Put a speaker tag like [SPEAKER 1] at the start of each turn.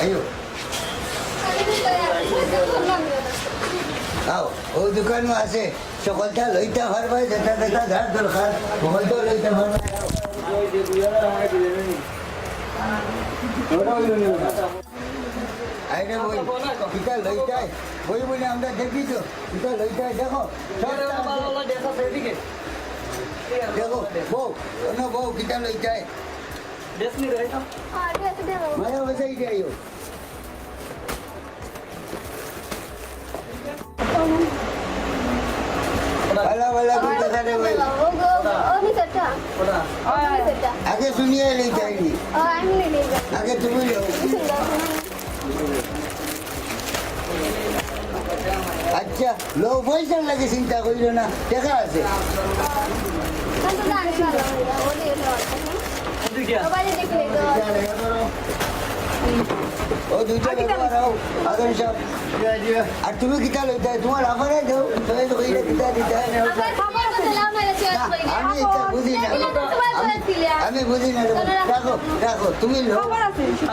[SPEAKER 1] আইও আও ও দোকানও আছে সকলটা লইতে পারবে যেটা যেটা যার দরকার সকলটাও লইতে পারবে আইরে বই কিতা লইটাই বই বলে আমরা দেখি তো কিতা লইটাই দেখো দেখো বউ কোনো বউ কিতা লইটাই মায়া বসাই যাইও वाला वाला भी बता दे भाई
[SPEAKER 2] ओ नहीं करता
[SPEAKER 1] आगे सुनिए नहीं चाहिए
[SPEAKER 2] नहीं
[SPEAKER 1] आगे तुम ही लो अच्छा लो पैसा लगे चिंता करियो ना देखा আছে ও দুইটা ব্যবহার হও আগে সব আর তুমি কিতা লইতে তোমার আফারে দাও তুমি তো কইরা কিতা দিতে আমি এটা বুঝি না আমি বুঝি না রাখো রাখো তুমি লো